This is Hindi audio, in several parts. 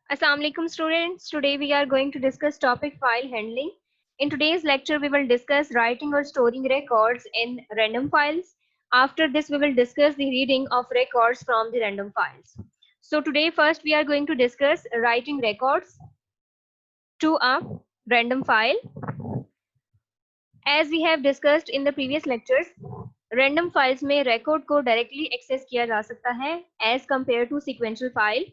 Assalamu alaikum students. Today we are going to discuss topic file handling. In today's lecture we will discuss writing or storing records in random files. After this we will discuss the reading of records from the random files. So today first we are going to discuss writing records to a random file. As we have discussed in the previous lectures, random files में record को directly access किया जा सकता है as compared to sequential file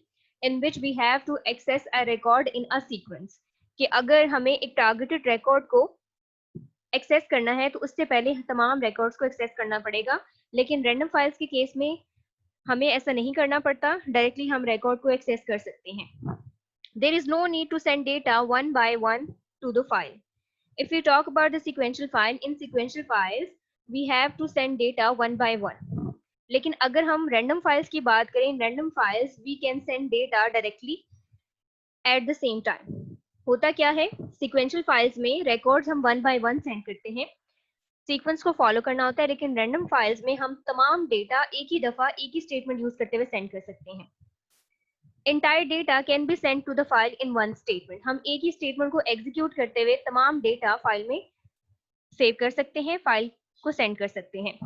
in which we have to access a record in a sequence. कि अगर हमें एक targeted record को access करना है तो उससे पहले तमाम records को access करना पड़ेगा, लेकिन random files के केस में हमें ऐसा नहीं करना पड़ता, directly हम record को access कर सकते हैं. There is no need to send data one by one to the file. If we talk about the sequential file, in sequential files we have to send data one by one. लेकिन अगर हम random files की बात करें, in random files we can send data directly at the same time. होता क्या है, sequential files में records हम one by one send करते हैं, sequence को follow करना होता है, लेकिन random files में हम तमाम data एक ही दफा एक ही statement use करते हुए send कर सकते हैं. Entire data can be sent to the file in one statement. हम एक ही statement को execute करते हुए तमाम data file में save कर सकते हैं, file को send कर सकते हैं.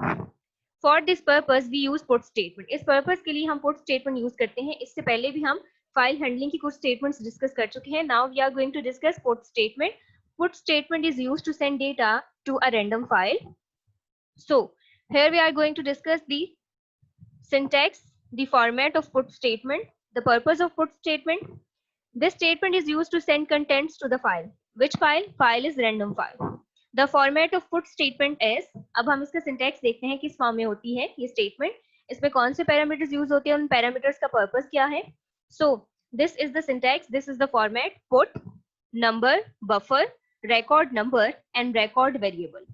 For this purpose we use put statement. इस purpose के लिए हम put statement use करते हैं. इससे पहले भी हम file handling की कुछ statements discuss कर चुके हैं. Now we are going to discuss put statement. Put statement is used to send data to a random file. So here we are going to discuss the syntax, the format of put statement, the purpose of put statement. This statement is used to send contents to the file. Which file? File is random file. The format of put statement is, अब हम इसका syntax देखते हैं किस फॉर्म में होती है ये statement, इसमें कौन से parameters use होते हैं, उन parameters का purpose क्या है. So this is the syntax, this is the format: put, number, buffer, record number and record variable.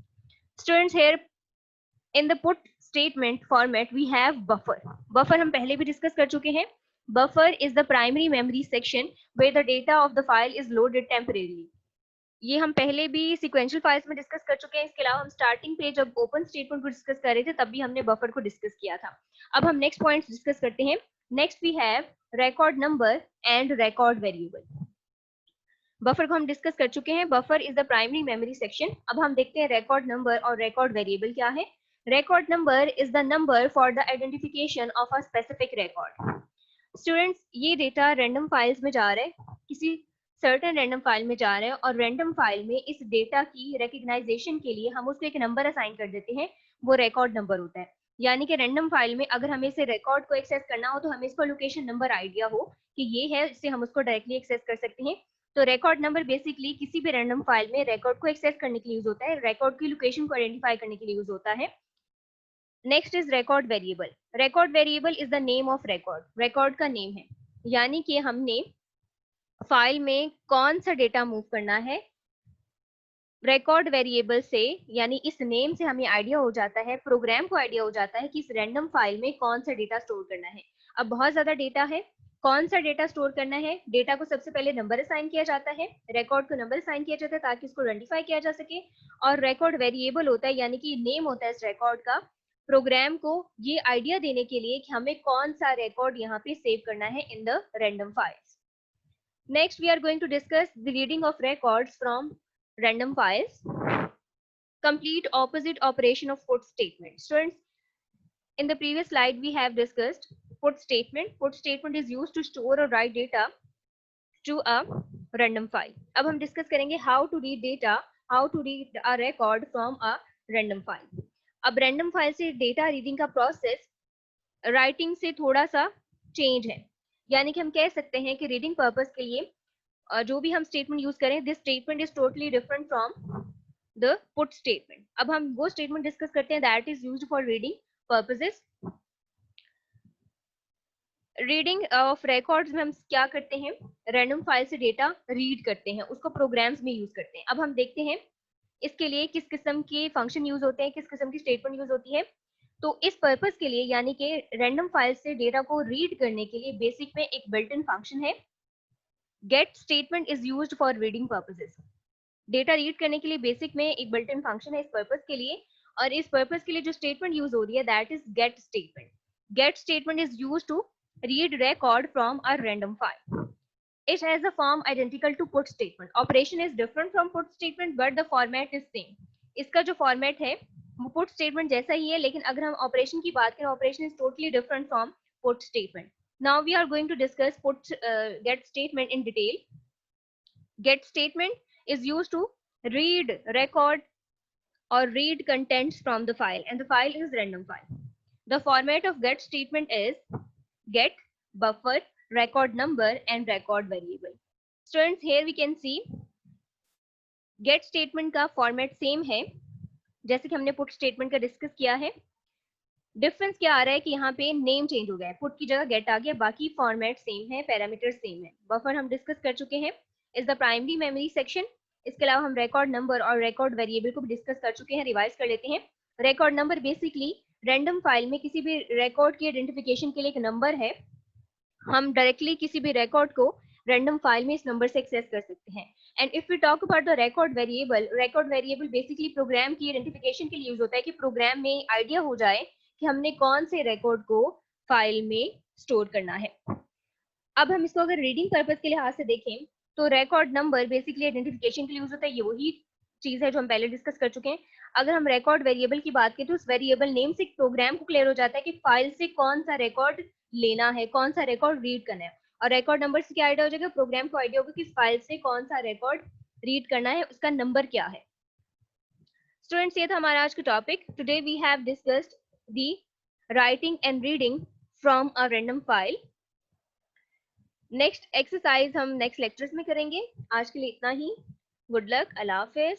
Students, here in the put statement format we have buffer. Buffer हम पहले भी discuss कर चुके हैं. Buffer is the primary memory section where the data of the file is loaded temporarily. ये हम पहले भी sequential files में discuss कर चुके हैं. इसके अलावा हम starting page जब open statement को discuss कर रहे थे तब भी हमने buffer को discuss किया था. अब हम next points discuss करते हैं. Next we have record number and record variable. Buffer को हम डिस्कस कर चुके हैं. Buffer is the primary memory section. अब हम देखते हैं रिकॉर्ड नंबर और रिकॉर्ड वेरिएबल क्या है. Record number is the number for the identification of a specific record. Students, ये डेटा रैंडम फाइल्स में जा रहा है, किसी सर्टेन रैंडम फाइल में जा रहा है और रैंडम फाइल में इस डेटा की रिकग्नाइजेशन के लिए हम उसको एक नंबर असाइन कर देते हैं, वो रिकॉर्ड नंबर होता है. यानी कि रैंडम फाइल में अगर हमें इसे रिकॉर्ड को एक्सेस करना हो तो हमें इसको लोकेशन नंबर आइडिया हो कि ये है, इससे हम उसको डायरेक्टली एक्सेस कर सकते हैं. तो रिकॉर्ड नंबर बेसिकली किसी भी रैंडम फाइल में रिकॉर्ड को एक्सेस करने के लिए यूज होता है, रिकॉर्ड की लोकेशन को आइडेंटिफाई करने के लिए यूज होता है. Next is record variable. Record variable is the name of record. Record का नेम है, यानी कि हमने फाइल में कौन सा डेटा मूव करना है, रिकॉर्ड वेरिएबल से, यानी इस नेम से हमें आइडिया हो जाता है, प्रोग्राम को आइडिया हो जाता है कि इस रैंडम फाइल में कौन सा डेटा स्टोर करना है. अब बहुत ज्यादा डेटा है, कौन सा डेटा स्टोर करना है. डेटा को सबसे पहले नंबर असाइन किया जाता है, रिकॉर्ड को नंबर असाइन किया जाता है ताकि इसको आइडेंटिफाई किया जा सके. और रिकॉर्ड वेरिएबल होता है, यानी कि नेम होता है इस रिकॉर्ड का, प्रोग्राम को ये आइडिया देने के लिए कि हमें कौन सा रिकॉर्ड यहाँ पे सेव करना है in the random files. Next we are going to discuss the reading of records from random files. Complete opposite operation of put statement. Students, in the previous slide we have discussed put statement. Put statement is used to store or write data to a random file. अब हम discuss करेंगे how to read data, how to read a record from a random file. अब random file से data reading का process writing से थोड़ा सा change है, यानी कि हम कह सकते हैं कि reading purpose के लिए जो भी हम स्टेटमेंट यूज करें, this statement is totally different from the put statement. अब हम वो स्टेटमेंट डिस्कस करते हैं that is used for reading purposes. Reading of records में हम क्या करते हैं, रैंडम फाइल से डेटा रीड करते हैं, उसको प्रोग्राम्स में यूज करते हैं. अब हम देखते हैं इसके लिए किस किस्म के फंक्शन यूज होते हैं, किस किस्म की स्टेटमेंट यूज होती है. तो इस पर्पस के लिए, यानी कि रैंडम फाइल से डेटा को रीड करने के लिए बेसिक में एक बिल्ट इन फंक्शन है. Get statement is used for reading purposes. Data read करने के लिए बेसिक में एक बिल्ट इन फंक्शन है इस पर्पस के लिए, और इस पर्पस के लिए जो स्टेटमेंट यूज हो रही है that is get statement. Get statement is used to read record from a random file. It has a form identical to put statement. Operation is different from put statement, but the format is same. इसका जो format है वो put statement जैसा ही है, लेकिन अगर हम operation की बात करें, operation is totally different from put statement. Now we are going to discuss get statement in detail. Get statement is used to read, record, or read contents from the file, and the file is random file. The format of get statement is get, buffer, record number, and record variable. Students, here we can see get statement का format same है जैसे कि हमने put statement का discuss किया है. डिफरेंस क्या आ रहा है कि यहाँ पे नेम चेंज हो गया है, पुट की जगह गेट आ गया, बाकी फॉर्मेट सेम है, पैरामीटर सेम है. बफर हम डिस्कस कर चुके हैं, is the primary memory section. इसके अलावा हम रिकॉर्ड नंबर और रिकॉर्ड वेरिएबल को भी डिस्कस कर चुके हैं, रिवाइज कर लेते हैं. Record number basically random file में किसी भी रिकॉर्ड की आइडेंटिफिकेशन के लिए एक नंबर है. हम डायरेक्टली किसी भी रिकॉर्ड को रैंडम फाइल में इस नंबर से एक्सेस कर सकते हैं. And if we talk about the record variable basically program की आइडेंटिफिकेशन के लिए यूज होता है कि प्रोग्राम में आइडिया हो जाए कि हमने कौन से रिकॉर्ड को फाइल में स्टोर करना है. अब हम इसको अगर रीडिंग पर्पस के लिहाज से देखें तो रिकॉर्ड नंबर बेसिकली आइडेंटिफिकेशन के लिए यूज होता है. ये वही चीज है जो हम पहले डिस्कस कर चुके हैं. अगर हम रिकॉर्ड वेरिएबल की बात करें तो उस वेरिएबल नेम से प्रोग्राम को क्लियर हो जाता है कि फाइल से कौन सा रिकॉर्ड लेना है, कौन सा रिकॉर्ड रीड करना है. और रिकॉर्ड नंबर से क्या आइडिया हो जाएगा, प्रोग्राम को आइडिया होगा कि इस फाइल से कौन सा रिकॉर्ड रीड करना है, उसका नंबर क्या है. स्टूडेंट्स, ये था हमारा आज का topic. Today we have discussed the writing and reading from a random file. Next exercise हम नेक्स्ट लेक्चर्स में करेंगे. आज के लिए इतना ही. Good luck. अल्लाह हाफिज.